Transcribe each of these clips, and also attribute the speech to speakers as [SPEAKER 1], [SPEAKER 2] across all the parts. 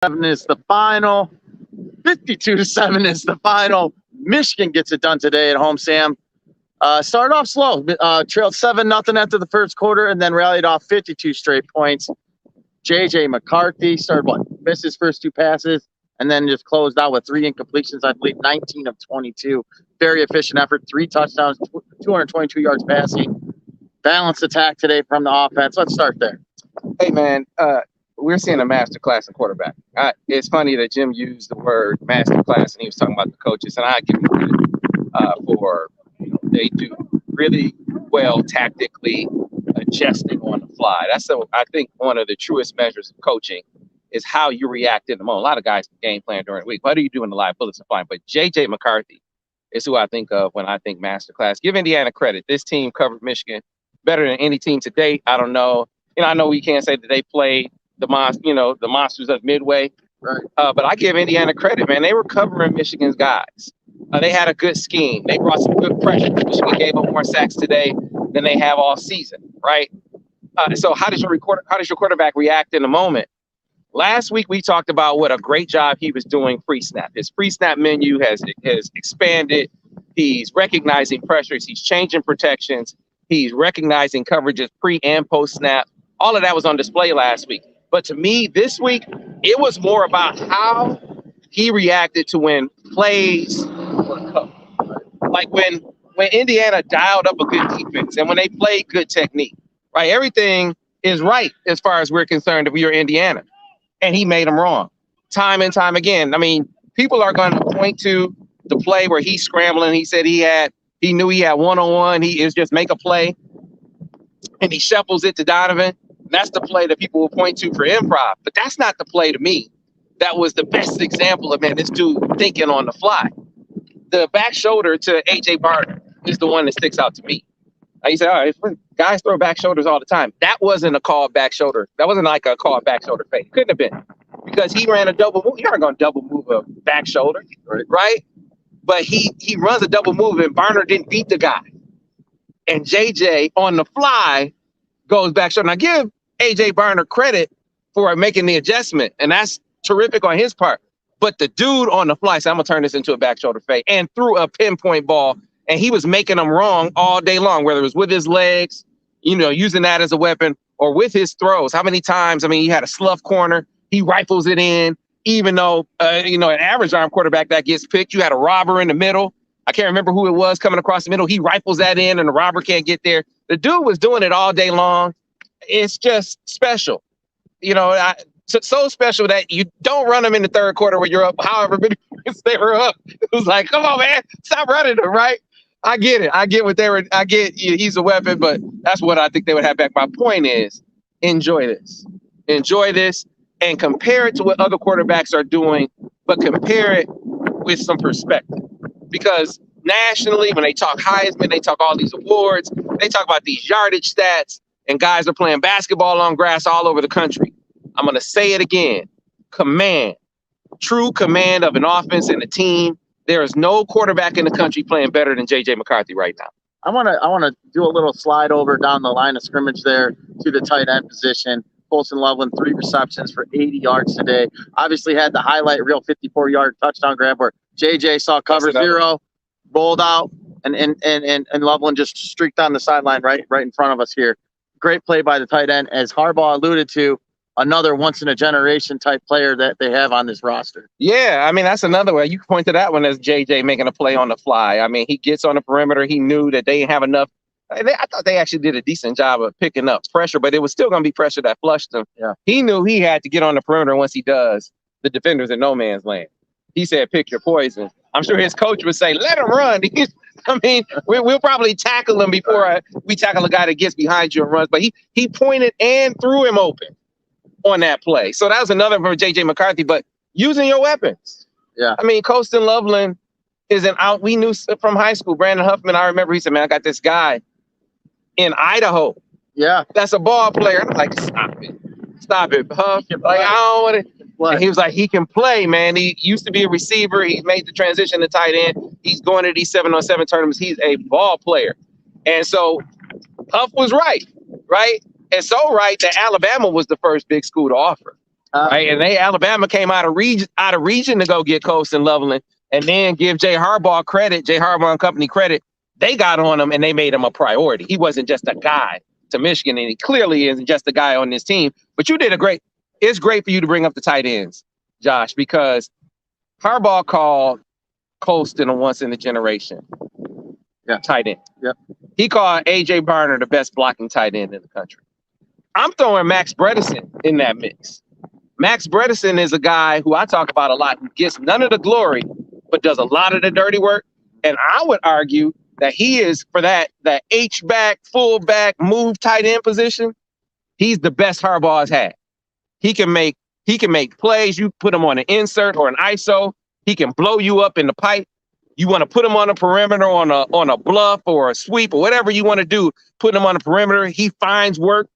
[SPEAKER 1] 7 is the final. 52-7 is the final. Michigan gets it done today at home, Sam. Started off slow, trailed 7-0 after the first quarter, and then rallied off 52 straight points. J.J. McCarthy missed his first 2 passes, and then just closed out with 3 incompletions, I believe 19 of 22. Very efficient effort, 3 touchdowns, 222 yards passing. Balanced attack today from the offense. Let's start there.
[SPEAKER 2] Hey, man, we're seeing a masterclass in quarterback. It's funny that Jim used the word masterclass, and he was talking about the coaches, and I give him credit for they do really well tactically adjusting on the fly. I think one of the truest measures of coaching is how you react in the moment. A lot of guys game plan during the week. What do you do in the live bullets and flying? But J.J. McCarthy is who I think of when I think masterclass. Give Indiana credit. This team covered Michigan better than any team to date. I don't know. I know we can't say that they played the monsters of Midway,
[SPEAKER 1] right?
[SPEAKER 2] But I give Indiana credit, man. They were covering Michigan's guys. They had a good scheme. They brought some good pressure. Michigan gave up more sacks today than they have all season, right? So how does your quarterback react in the moment? Last week we talked about what a great job he was doing pre-snap. His pre-snap menu has expanded. He's recognizing pressures. He's changing protections. He's recognizing coverages pre and post-snap. All of that was on display last week. But to me, this week, it was more about how he reacted to when plays were covered. Like when Indiana dialed up a good defense and when they played good technique, right? Everything is right as far as we're concerned if you're Indiana. And he made them wrong time and time again. I mean, people are going to point to the play where he's scrambling. He said he knew he had one-on-one. He is just make a play and he shuffles it to Donovan. That's the play that people will point to for improv. But that's not the play to me. That was the best example of, man, this dude thinking on the fly. The back shoulder to A.J. Barner is the one that sticks out to me. You say, all right, guys throw back shoulders all the time. That wasn't a called back shoulder. That wasn't like a called back shoulder fake. Couldn't have been. Because he ran a double move. You're not going to double move a back shoulder, right? But he runs a double move, and Barner didn't beat the guy. And J.J. on the fly goes back shoulder. Now, give A.J. Barner credit for making the adjustment, and that's terrific on his part. But the dude on the fly said, I'm going to turn this into a back shoulder fake, and threw a pinpoint ball, and he was making them wrong all day long, whether it was with his legs, using that as a weapon, or with his throws. How many times, he had a slough corner, he rifles it in, even though, an average arm quarterback that gets picked, you had a robber in the middle. I can't remember who it was coming across the middle. He rifles that in, and the robber can't get there. The dude was doing it all day long. It's just special. So special that you don't run them in the third quarter when you're up, however many points they were up. It was like, come on, man, stop running them, right? I get it. I get what they were. I get he's a weapon, but that's what I think they would have back. My point is, enjoy this, and compare it to what other quarterbacks are doing, but compare it with some perspective. Because nationally, when they talk Heisman, they talk all these awards, they talk about these yardage stats, and guys are playing basketball on grass all over the country. I'm going to say it again. Command. True command of an offense and a team. There is no quarterback in the country playing better than J.J. McCarthy right now.
[SPEAKER 1] I want to do a little slide over down the line of scrimmage there to the tight end position. Colson Loveland, 3 receptions for 80 yards today. Obviously had the highlight reel 54-yard touchdown grab where J.J. saw cover 0, rolled out, and Loveland just streaked on the sideline right in front of us here. Great play by the tight end. As Harbaugh alluded to, another once-in-a-generation type player that they have on this roster.
[SPEAKER 2] Yeah, that's another way. You can point to that one as J.J. making a play on the fly. He gets on the perimeter. He knew that they didn't have enough. I thought they actually did a decent job of picking up pressure, but it was still going to be pressure that flushed him.
[SPEAKER 1] Yeah. He
[SPEAKER 2] knew he had to get on the perimeter. Once he does, the defender's in no man's land. He said, pick your poison. I'm sure his coach would say, let him run. We'll probably tackle him before we tackle a guy that gets behind you and runs. But he pointed and threw him open on that play. So that was another for J.J. McCarthy, but using your weapons.
[SPEAKER 1] Yeah.
[SPEAKER 2] Colston Loveland is we knew from high school, Brandon Huffman, I remember he said, man, I got this guy in Idaho.
[SPEAKER 1] Yeah.
[SPEAKER 2] That's a ball player. I'm like, stop it, Huff. Like, I don't want to. And he was like, he can play, man. He used to be a receiver. He's made the transition to tight end. He's going to these 7-on-7 tournaments. He's a ball player. And so Huff was right? And so right that Alabama was the first big school to offer. right? And Alabama came out of region to go get Coast and Loveland, and then give Jay Harbaugh and company credit. They got on him and they made him a priority. He wasn't just a guy to Michigan, and he clearly isn't just a guy on this team. But you did it's great for you to bring up the tight ends, Josh, because Harbaugh called Colston a once in a generation tight end.
[SPEAKER 1] Yep.
[SPEAKER 2] He called A.J. Barner the best blocking tight end in the country. I'm throwing Max Bredesen in that mix. Max Bredesen is a guy who I talk about a lot, who gets none of the glory, but does a lot of the dirty work. And I would argue that he is, for that H-back, fullback, move tight end position, he's the best Harbaugh's had. He can make plays. You put him on an insert or an ISO, he can blow you up in the pipe. You want to put him on a perimeter, on a bluff or a sweep or whatever you want to do, put him on the perimeter. He finds work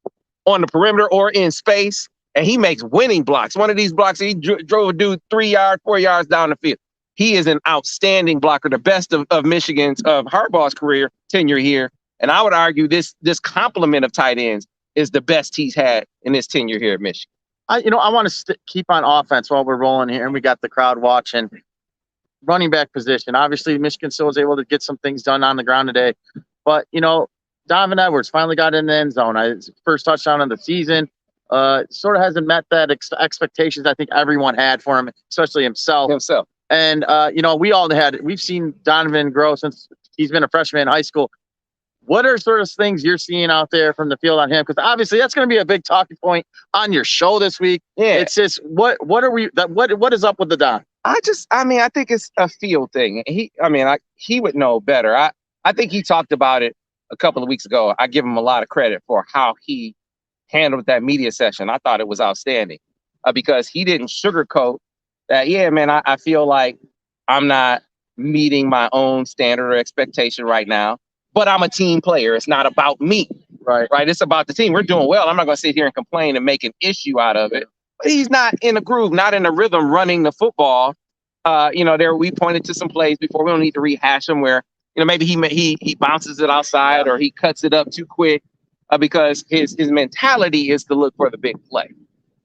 [SPEAKER 2] on the perimeter or in space, and he makes winning blocks. One of these blocks, he drove a dude 3 yards, 4 yards down the field. He is an outstanding blocker, the best of Harbaugh's career tenure here. And I would argue this complement of tight ends is the best he's had in his tenure here at Michigan.
[SPEAKER 1] I want to keep on offense while we're rolling here, and we got the crowd watching. Running back position. Obviously, Michigan still was able to get some things done on the ground today. But, Donovan Edwards finally got in the end zone. His first touchdown of the season. Sort of hasn't met that expectations I think everyone had for him, especially himself. And, we've seen Donovan grow since he's been a freshman in high school. What are sort of things you're seeing out there from the field on him? Because obviously that's going to be a big talking point on your show this week.
[SPEAKER 2] Yeah.
[SPEAKER 1] It's just, what is up with the Don?
[SPEAKER 2] I think it's a field thing. He would know better. I think he talked about it a couple of weeks ago. I give him a lot of credit for how he handled that media session. I thought it was outstanding because he didn't sugarcoat that. Yeah, man, I feel like I'm not meeting my own standard or expectation right now, but I'm a team player. It's not about me. Right. It's about the team. We're doing well. I'm not going to sit here and complain and make an issue out of it. But he's not in a groove, not in a rhythm running the football. We pointed to some plays before. We don't need to rehash them where, maybe he bounces it outside or he cuts it up too quick because his mentality is to look for the big play.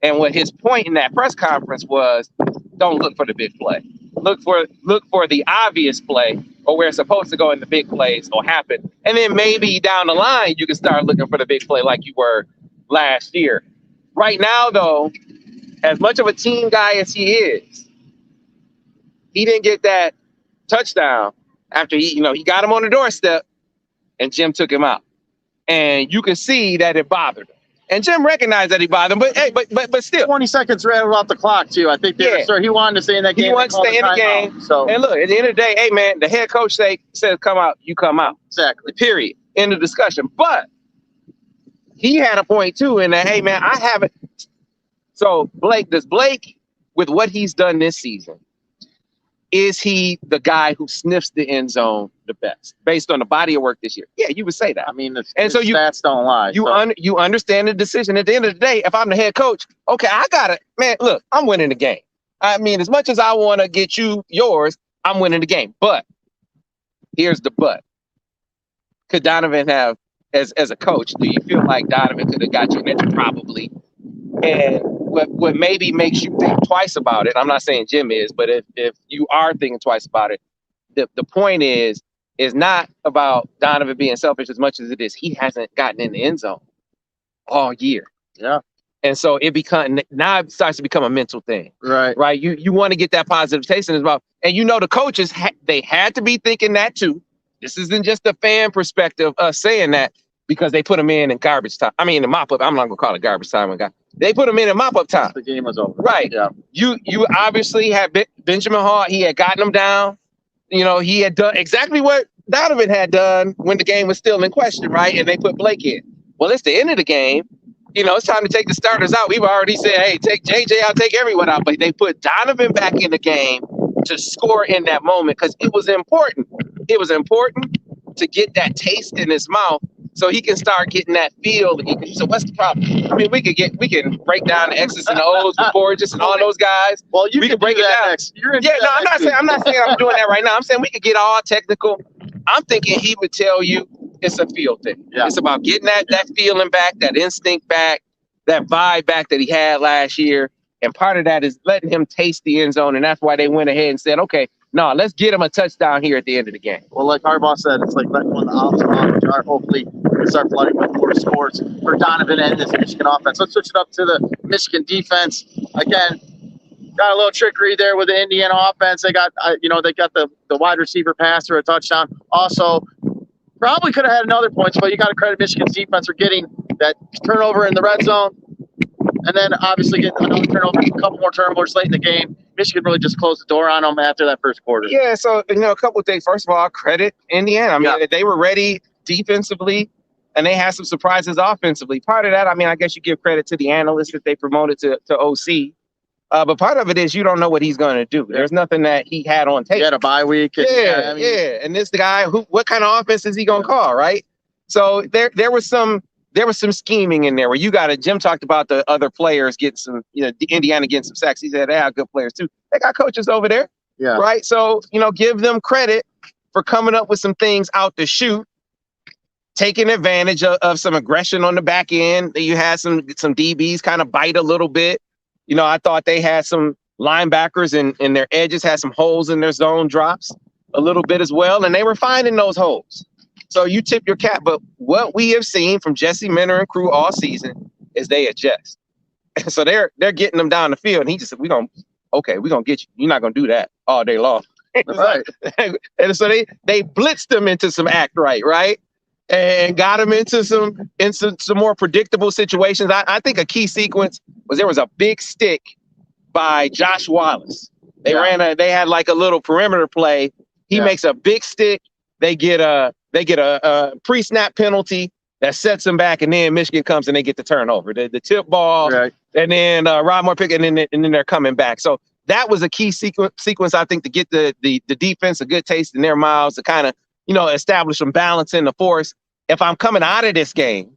[SPEAKER 2] And what his point in that press conference was, don't look for the big play. Look for the obvious play or where it's supposed to go in the big plays will happen. And then maybe down the line, you can start looking for the big play like you were last year. Right now, though, as much of a team guy as he is, he didn't get that touchdown after he got him on the doorstep and Jim took him out. And you could see that it bothered him. And Jim recognized that he bothered him, but hey, but still.
[SPEAKER 1] 20 seconds rattled off the clock, too. I think he wanted to stay in that game.
[SPEAKER 2] He wanted to stay in the game.
[SPEAKER 1] So.
[SPEAKER 2] And look, at the end of the day, hey, man, the head coach says come out, you come out.
[SPEAKER 1] Exactly.
[SPEAKER 2] Period. End of discussion. But he had a point, too, in that, hey, man, I haven't. So Blake, with what he's done this season, is he the guy who sniffs the end zone the best based on the body of work this year? Yeah, you would say that.
[SPEAKER 1] I mean, the stats don't lie.
[SPEAKER 2] You understand the decision. At the end of the day, if I'm the head coach, okay, I got it. Man, look, I'm winning the game. I mean, as much as I want to get you yours, I'm winning the game. But here's the but. Could Donovan have, as a coach, do you feel like Donovan could have got you there? Probably. And what maybe makes you think twice about it, I'm not saying Jim is, but if you are thinking twice about it, the point is not about Donovan being selfish as much as it is he hasn't gotten in the end zone all year.
[SPEAKER 1] Yeah.
[SPEAKER 2] And so it starts to become a mental thing.
[SPEAKER 1] Right.
[SPEAKER 2] You want to get that positive taste in his mouth. And the coaches, they had to be thinking that too. This isn't just a fan perspective saying that because they put him in garbage time. I mean, in mop-up. I'm not going to call it garbage time. They put him in mop-up time.
[SPEAKER 1] The game was over.
[SPEAKER 2] Right.
[SPEAKER 1] Yeah.
[SPEAKER 2] You obviously had Benjamin Hall. He had gotten him down. He had done exactly what Donovan had done when the game was still in question, right? And they put Blake in. Well, it's the end of the game. It's time to take the starters out. We've already said, hey, take JJ out, take everyone out. But they put Donovan back in the game to score in that moment because it was important. It was important to get that taste in his mouth so he can start getting that feel. You said, what's the problem? I mean, we can break down the X's and the O's with Borges and all those guys.
[SPEAKER 1] Well, we can break it down.
[SPEAKER 2] I'm not saying I'm doing that right now. I'm saying we could get all technical. I'm thinking he would tell you it's a feel thing. Yeah. It's about getting that feeling back, that instinct back, that vibe back that he had last year. And part of that is letting him taste the end zone. And that's why they went ahead and said, okay, no, let's get him a touchdown here at the end of the game.
[SPEAKER 1] Well, like Harbaugh said, it's like letting one of the ops on the jar. Hopefully, we start flooding with more scores for Donovan and this Michigan offense. Let's switch it up to the Michigan defense. Again, got a little trickery there with the Indiana offense. They got, they got the wide receiver pass for a touchdown. Also, probably could have had another point, but you got to credit Michigan's defense for getting that turnover in the red zone. And then obviously getting another turnover, a couple more turnovers late in the game. Michigan really just closed the door on them after that first quarter.
[SPEAKER 2] Yeah, so, a couple of things. First of all, credit Indiana. I mean, they were ready defensively, and they had some surprises offensively. Part of that, I guess you give credit to the analysts that they promoted to OC. But part of it is you don't know what he's going to do. There's nothing that he had on tape.
[SPEAKER 1] He had a bye week.
[SPEAKER 2] Yeah. And this guy, what kind of offense is he going to call, right? So there was some scheming in there where Jim talked about the other players getting some, Indiana getting some sacks. He said they have good players too. They got coaches over there.
[SPEAKER 1] Yeah.
[SPEAKER 2] Right. So, give them credit for coming up with some things out the chute, taking advantage of some aggression on the back end. You had some DBs kind of bite a little bit. I thought they had some linebackers and their edges had some holes in their zone drops a little bit as well. And they were finding those holes. So you tip your cap. But what we have seen from Jesse Minter and crew all season is they adjust. So they're getting them down the field. And he just said, we're going to get you. You're not going to do that all day long.
[SPEAKER 1] Right.
[SPEAKER 2] And so they blitzed them into some act right? And got them into some more predictable situations. I think a key sequence was there was a big stick by Josh Wallace. They had like a little perimeter play. He makes a big stick. They get a pre-snap penalty that sets them back, and then Michigan comes and they get the turnover, the tip ball, right. And then Rod Moore pick, and then they're coming back. So that was a key sequence I think to get the defense a good taste in their mouths to kind of establish some balance in the force. If I'm coming out of this game,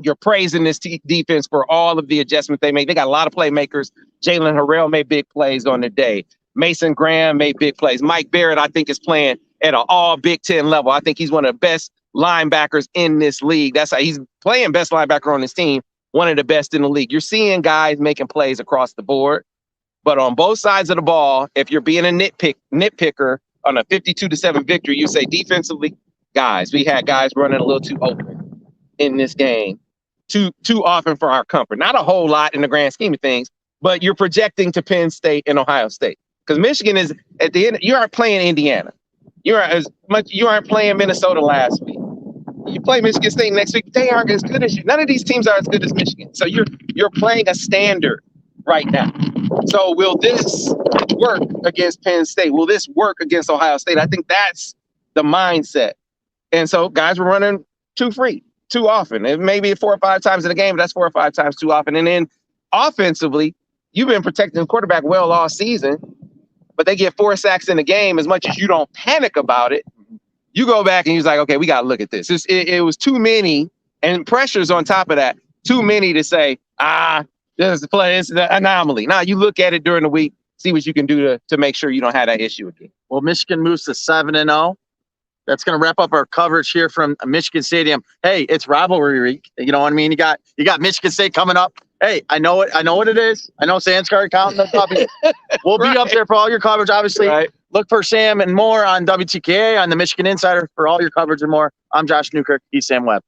[SPEAKER 2] you're praising this defense for all of the adjustments they made. They got a lot of playmakers. Jalen Harrell made big plays on the day. Mason Graham made big plays. Mike Barrett, I think, is playing at an all Big Ten level. I think he's one of the best linebackers in this league. That's how he's playing best linebacker on his team, one of the best in the league. You're seeing guys making plays across the board. But on both sides of the ball, if you're being a nitpicker on a 52-7 victory, you say defensively, guys, we had guys running a little too open in this game, too often for our comfort. Not a whole lot in the grand scheme of things, but you're projecting to Penn State and Ohio State. Because Michigan is at the end, you aren't playing Indiana. You aren't playing Minnesota last week. You play Michigan State next week, they aren't as good as you. None of these teams are as good as Michigan. So you're playing a standard right now. So will this work against Penn State? Will this work against Ohio State? I think that's the mindset. And so guys were running too free, too often. It may be 4 or 5 times in a game, but that's 4 or 5 times too often. And then offensively, you've been protecting the quarterback well all season, but they get 4 sacks in a game. As much as you don't panic about it, you go back and you're like, okay, we got to look at this. It was too many, and pressures on top of that, too many to say, this is the play, it's the anomaly. Now you look at it during the week, see what you can do to make sure you don't have that issue again.
[SPEAKER 1] Well, Michigan moves to 7-0. That's going to wrap up our coverage here from Michigan Stadium. Hey, it's rivalry week. You know what I mean? You got Michigan State coming up. Hey, I know what it is. I know Sam's card counting. We'll be up there for all your coverage. Obviously, look for Sam and more on WTKA on the Michigan Insider for all your coverage and more. I'm Josh Newkirk. He's Sam Webb.